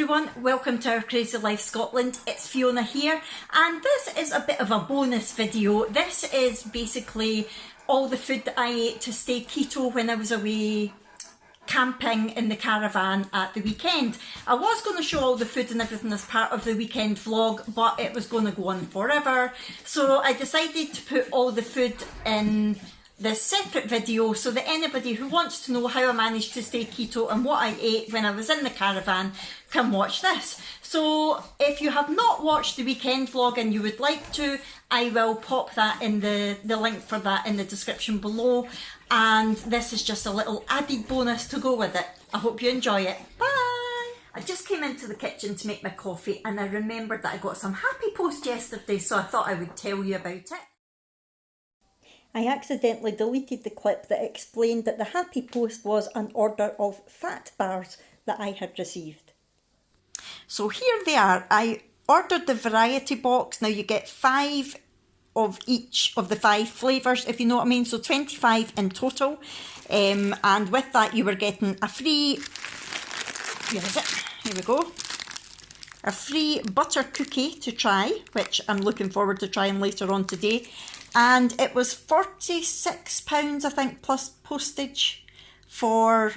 everyone, welcome to our Crazy Life Scotland. It's Fiona here, and this is a bit of a bonus video. This is basically all the food that I ate to stay keto when I was away camping in the caravan at the weekend. I was going to show all the food and everything as part of the weekend vlog, but it was going to go on forever. So I decided to put all the food in this separate video so that anybody who wants to know how I managed to stay keto and what I ate when I was in the caravan can watch this. So if you have not watched the weekend vlog and you would like to, I will pop that in the link for that in the description below, and this is just a little added bonus to go with it. I hope you enjoy it. Bye! I just came into the kitchen to make my coffee and I remembered that I got some happy post yesterday, so I thought I would tell you about it. I accidentally deleted the clip that explained that the happy post was an order of fat bars that I had received. So here they are. I ordered the variety box. Now you get 5 of each of the 5 flavours, if you know what I mean, so 25 in total. And with that you were getting a free, here is it, here we go, a free butter cookie to try, which I'm looking forward to trying later on today. And it was £46, I think, plus postage for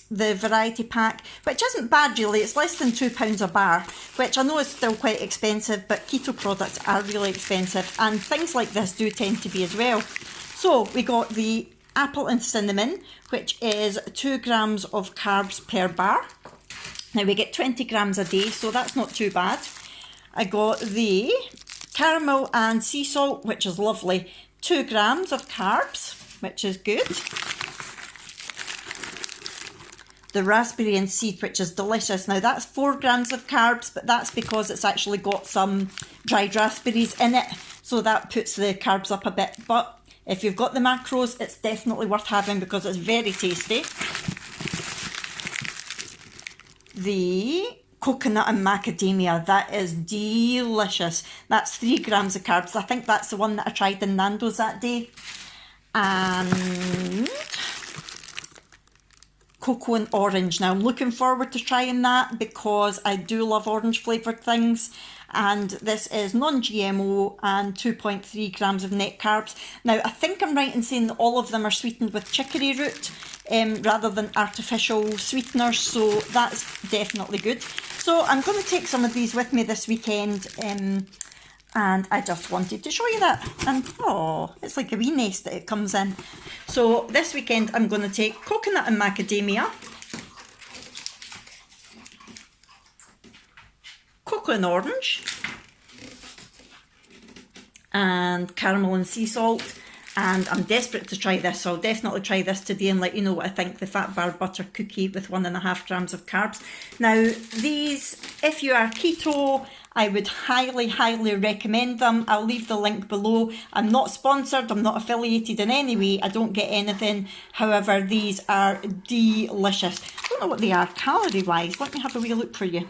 the variety pack, which isn't bad really. It's less than £2 a bar, which I know is still quite expensive, but keto products are really expensive, and things like this do tend to be as well. So we got the apple and cinnamon, which is 2 grams of carbs per bar. Now we get 20 grams a day, so that's not too bad. I got the caramel and sea salt, which is lovely, 2 grams of carbs, which is good. The raspberry and seed, which is delicious. Now that's 4 grams of carbs, but that's because it's actually got some dried raspberries in it, so that puts the carbs up a bit. But if you've got the macros, it's definitely worth having because it's very tasty. The coconut and macadamia, that is delicious. That's 3 grams of carbs. I think that's the one that I tried in Nando's that day. And cocoa and orange. Now I'm looking forward to trying that because I do love orange flavoured things. And this is non-GMO and 2.3 grams of net carbs. Now I think I'm right in saying that all of them are sweetened with chicory root rather than artificial sweeteners, so that's definitely good. So I'm going to take some of these with me this weekend, and I just wanted to show you that. And oh, it's like a wee nest that it comes in. So this weekend I'm going to take coconut and macadamia, cocoa and orange, and caramel and sea salt. And I'm desperate to try this, so I'll definitely try this today and let you know what I think. The fat bar butter cookie with 1.5 grams of carbs. Now these, if you are keto, I would highly, highly recommend them. I'll leave the link below. I'm not sponsored, I'm not affiliated in any way, I don't get anything. However, these are delicious. I don't know what they are calorie wise, let me have a wee look for you.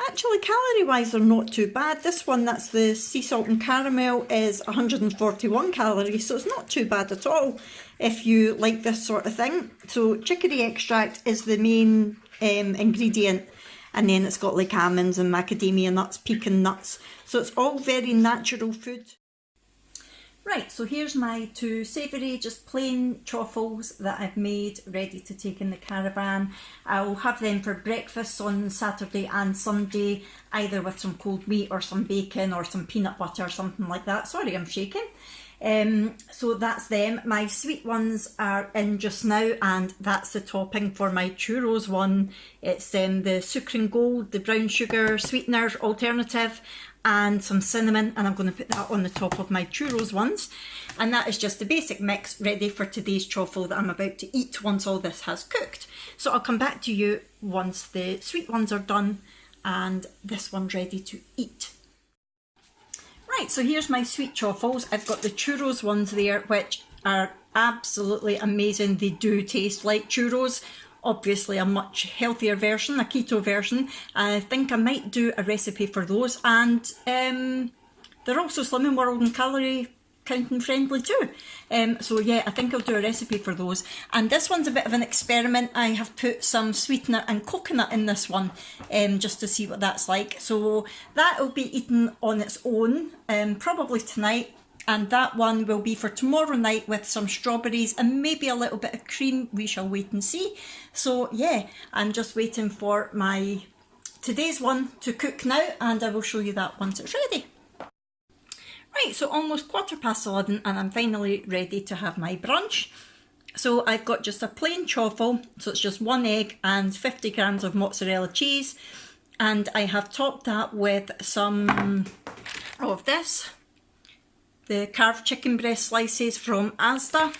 Actually, calorie-wise, they're not too bad. This one, that's the sea salt and caramel, is 141 calories, so it's not too bad at all if you like this sort of thing. So chicory extract is the main ingredient, and then it's got like almonds and macadamia nuts, pecan nuts. So it's all very natural food. Right, so here's my 2 savoury, just plain truffles that I've made ready to take in the caravan. I'll have them for breakfast on Saturday and Sunday, either with some cold meat or some bacon or some peanut butter or something like that. Sorry, I'm shaking. So that's them. My sweet ones are in just now, and that's the topping for my churros one. It's the Sucre and Gold, the brown sugar sweetener alternative, and some cinnamon, and I'm going to put that on the top of my churros ones. And that is just the basic mix ready for today's truffle that I'm about to eat once all this has cooked. So I'll come back to you once the sweet ones are done and this one's ready to eat. Right, so here's my sweet truffles. I've got the churros ones there, which are absolutely amazing. They do taste like churros. Obviously a much healthier version, a keto version. I think I might do a recipe for those, and they're also Slimming World and accountant friendly too. So yeah, I think I'll do a recipe for those. And this one's a bit of an experiment. I have put some sweetener and coconut in this one, just to see what that's like. So that will be eaten on its own, probably tonight. And that one will be for tomorrow night with some strawberries and maybe a little bit of cream. We shall wait and see. So yeah, I'm just waiting for my today's one to cook now, and I will show you that once it's ready. Right, so almost 11:15 and I'm finally ready to have my brunch. So I've got just a plain chaffle, so it's just 1 egg and 50 grams of mozzarella cheese. And I have topped that with some of this, the carved chicken breast slices from Asda,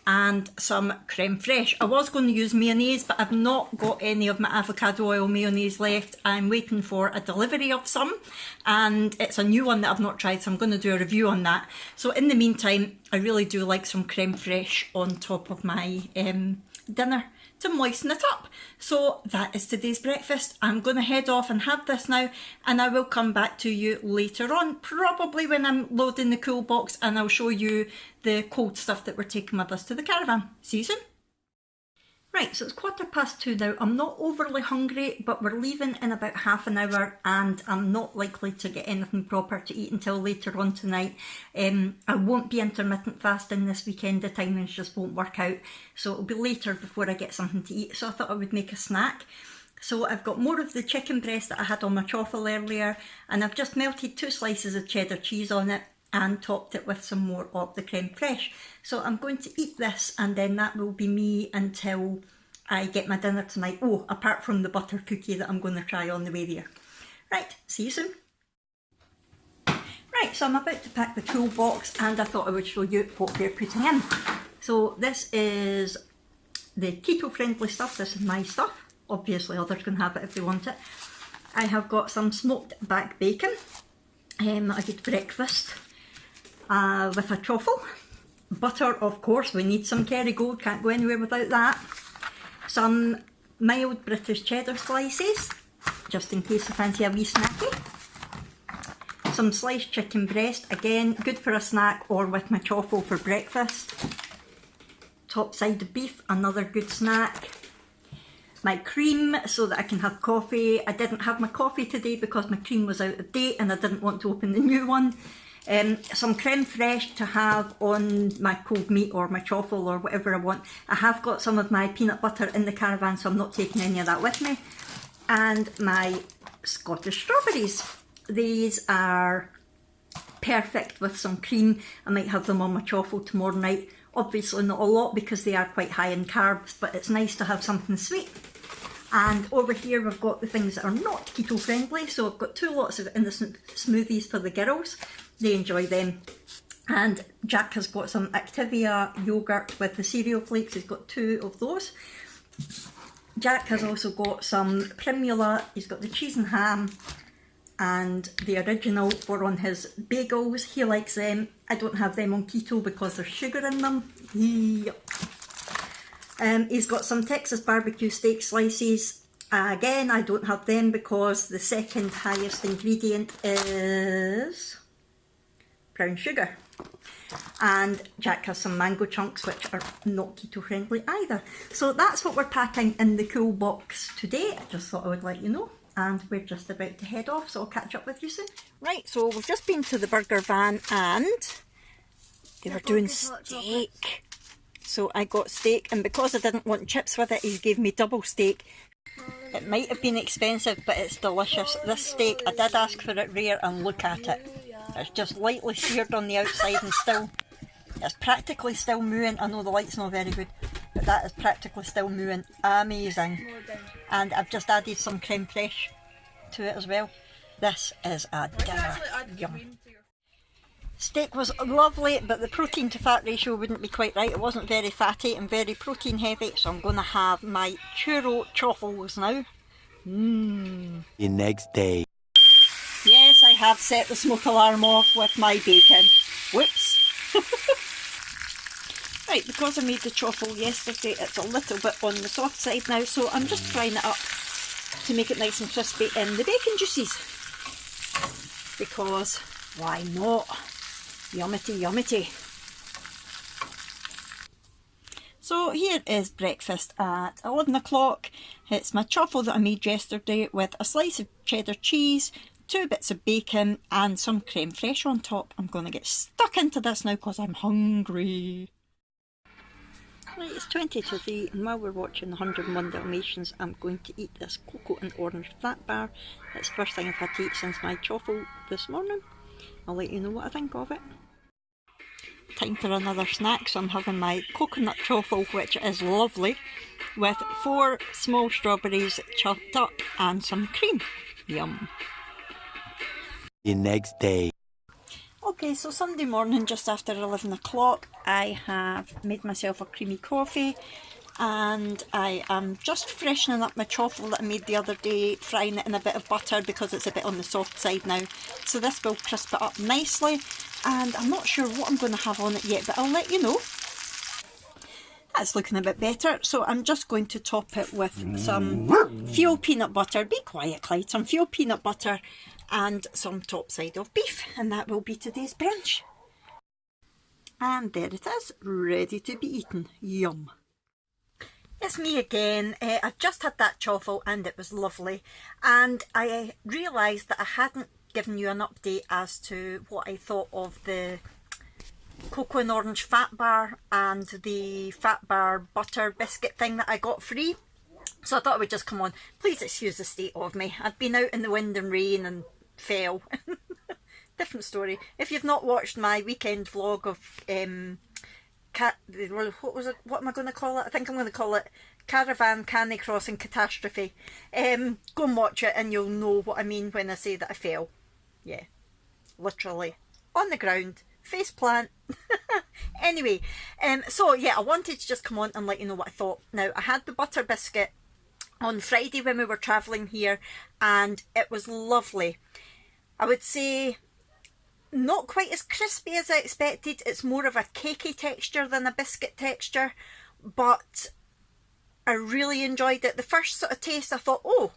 and some creme fraiche. I was going to use mayonnaise, but I've not got any of my avocado oil mayonnaise left. I'm waiting for a delivery of some, and it's a new one that I've not tried, so I'm going to do a review on that. So in the meantime, I really do like some creme fraiche on top of my dinner to moisten it up. So that is today's breakfast. I'm going to head off and have this now, and I will come back to you later on, probably when I'm loading the cool box, and I'll show you the cold stuff that we're taking with us to the caravan. See you soon. Right, so it's 2:15 now. I'm not overly hungry, but we're leaving in about half an hour, and I'm not likely to get anything proper to eat until later on tonight. I won't be intermittent fasting this weekend. The timings just won't work out, so it'll be later before I get something to eat. So I thought I would make a snack. So I've got more of the chicken breast that I had on my chaffle earlier, and I've just melted 2 slices of cheddar cheese on it and topped it with some more of the creme fraiche. So I'm going to eat this, and then that will be me until I get my dinner tonight. Oh, apart from the butter cookie that I'm going to try on the way there. Right, see you soon. Right, so I'm about to pack the cool box, and I thought I would show you what we're putting in. So this is the keto friendly stuff. This is my stuff. Obviously others can have it if they want it. I have got some smoked back bacon. I did breakfast with a chaffle. Butter, of course, we need some Kerrygold, can't go anywhere without that. Some mild British cheddar slices, just in case I fancy a wee snacky. Some sliced chicken breast, again, good for a snack or with my chaffle for breakfast. Top side of beef, another good snack. My cream, so that I can have coffee. I didn't have my coffee today because my cream was out of date and I didn't want to open the new one. Some creme fraiche to have on my cold meat or my chaffle or whatever I want. I have got some of my peanut butter in the caravan, so I'm not taking any of that with me. And my Scottish strawberries. These are perfect with some cream. I might have them on my chaffle tomorrow night. Obviously not a lot because they are quite high in carbs, but it's nice to have something sweet. And over here we've got the things that are not keto friendly. So I've got 2 lots of innocent smoothies for the girls. They enjoy them. And Jack has got some Activia yogurt with the cereal flakes. He's got 2 of those. Jack has also got some Primula. He's got the cheese and ham and the original for on his bagels. He likes them. I don't have them on keto because there's sugar in them. Yep. He's got some Texas barbecue steak slices. Again, I don't have them because the second highest ingredient is brown sugar. And Jack has some mango chunks, which are not keto friendly either. So that's what we're packing in the cool box today. I just thought I would let you know. And we're just about to head off, so I'll catch up with you soon. Right, so we've just been to the burger van and they were doing steak. So I got steak, and because I didn't want chips with it, he gave me double steak. It might have been expensive, but it's delicious. This steak, I did ask for it rare, and look at it. It's just lightly seared on the outside and still, it's practically still mooing. I know the light's not very good, but that is practically still mooing. Amazing. And I've just added some creme fraiche to it as well. This is a dinner. Yum. Steak was lovely, but the protein to fat ratio wouldn't be quite right. It wasn't very fatty and very protein heavy, so I'm going to have my churro chaffles now. The next day. Yes, I have set the smoke alarm off with my bacon. Whoops. Right, because I made the chaffle yesterday, it's a little bit on the soft side now, so I'm just frying it up to make it nice and crispy in the bacon juices. Because why not? Yummity, yummity. So here is breakfast at 11 o'clock. It's my truffle that I made yesterday with a slice of cheddar cheese, 2 bits of bacon and some creme fraiche on top. I'm going to get stuck into this now because I'm hungry. Right, it's 20 to 3 and while we're watching the 101 Dalmatians, I'm going to eat this cocoa and orange fat bar. It's the first thing I've had to eat since my truffle this morning. I'll let you know what I think of it. Time for another snack, so I'm having my coconut truffle, which is lovely, with 4 small strawberries chopped up and some cream. Yum. The next day. Okay, so Sunday morning, just after 11 o'clock, I have made myself a creamy coffee and I am just freshening up my truffle that I made the other day, frying it in a bit of butter because it's a bit on the soft side now. So this will crisp it up nicely, and I'm not sure what I'm going to have on it yet, but I'll let you know. That's looking a bit better, so I'm just going to top it with some fuel peanut butter. Be quiet, Clyde. Some fuel peanut butter and some topside of beef, and that will be today's brunch. And there it is, ready to be eaten. Yum. It's me again. I've just had that truffle and it was lovely, and I realised that I hadn't given you an update as to what I thought of the cocoa and orange fat bar and the fat bar butter biscuit thing that I got free. So I thought I would just come on. Please excuse the state of me. I've been out in the wind and rain and fell. Different story. If you've not watched my weekend vlog of what am I going to call it? I think I'm going to call it Caravan Canny Crossing Catastrophe. Go and watch it and you'll know what I mean when I say that I fell. Yeah, literally on the ground, face plant. Anyway, so yeah, I wanted to just come on and let you know what I thought. Now, I had the butter biscuit on Friday when we were travelling here and it was lovely. I would say not quite as crispy as I expected. It's more of a cakey texture than a biscuit texture, but I really enjoyed it. The first sort of taste I thought, oh,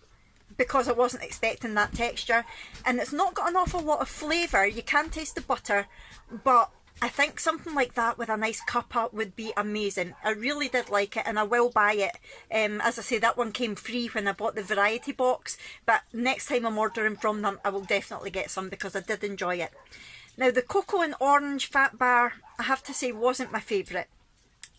because I wasn't expecting that texture, and it's not got an awful lot of flavour. You can taste the butter, but I think something like that with a nice cuppa would be amazing. I really did like it and I will buy it. As I say, that one came free when I bought the variety box, but next time I'm ordering from them I will definitely get some because I did enjoy it. Now, the cocoa and orange fat bar, I have to say, wasn't my favourite.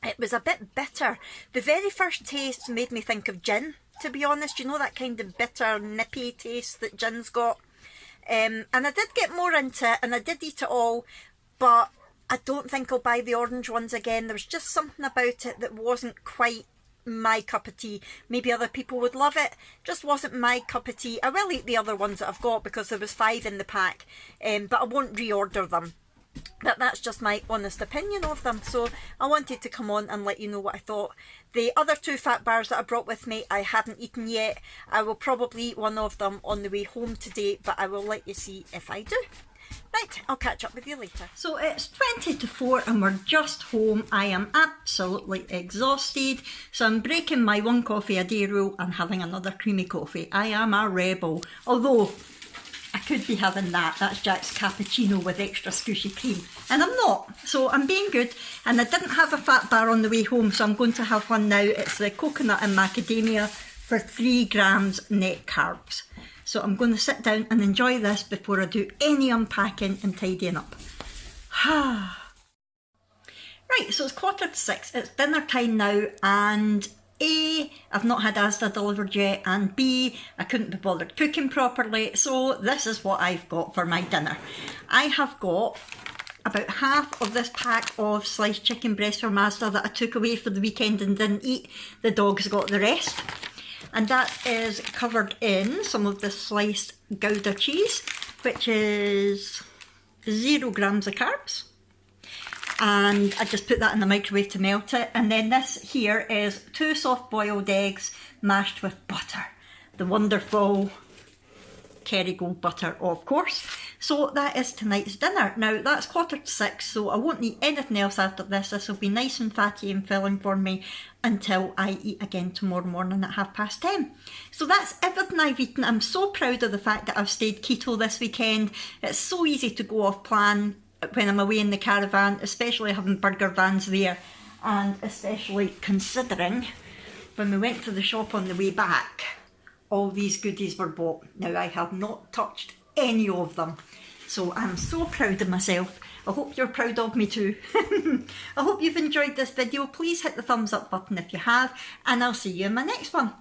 It was a bit bitter. The very first taste made me think of gin, to be honest. You know, that kind of bitter, nippy taste that gin's got. And I did get more into it and I did eat it all, but I don't think I'll buy the orange ones again. There was just something about it that wasn't quite my cup of tea. Maybe other people would love it, just wasn't my cup of tea. I will eat the other ones that I've got because there was 5 in the pack, but I won't reorder them. But that's just my honest opinion of them. So I wanted to come on and let you know what I thought. The other 2 fat bars that I brought with me, I hadn't eaten yet. I will probably eat one of them on the way home today, but I will let you see if I do. Right, I'll catch up with you later. So it's 20 to 4 and we're just home. I am absolutely exhausted. So I'm breaking my 1 coffee a day rule and having another creamy coffee. I am a rebel. Although I could be having that. That's Jack's cappuccino with extra squishy cream. And I'm not. So I'm being good. And I didn't have a fat bar on the way home, so I'm going to have one now. It's the coconut and macadamia for 3 grams net carbs. So I'm going to sit down and enjoy this before I do any unpacking and tidying up. Right, so it's 6:15. It's dinner time now, and A, I've not had Asda delivered yet, and B, I couldn't be bothered cooking properly, so this is what I've got for my dinner. I have got about half of this pack of sliced chicken breast from Asda that I took away for the weekend and didn't eat. The dogs got the rest. And that is covered in some of the sliced Gouda cheese, which is 0 grams of carbs. And I just put that in the microwave to melt it. And then this here is 2 soft boiled eggs mashed with butter. The wonderful Kerrygold butter, of course. So that is tonight's dinner. Now that's 6:15, so I won't eat anything else after this. This will be nice and fatty and filling for me until I eat again tomorrow morning at 10:30. So that's everything I've eaten. I'm so proud of the fact that I've stayed keto this weekend. It's so easy to go off plan. when I'm away in the caravan, especially having burger vans there, and especially considering when we went to the shop on the way back, all these goodies were bought. Now I have not touched any of them, so I'm so proud of myself. I hope you're proud of me too. I hope you've enjoyed this video. Please hit the thumbs up button if you have, and I'll see you in my next one.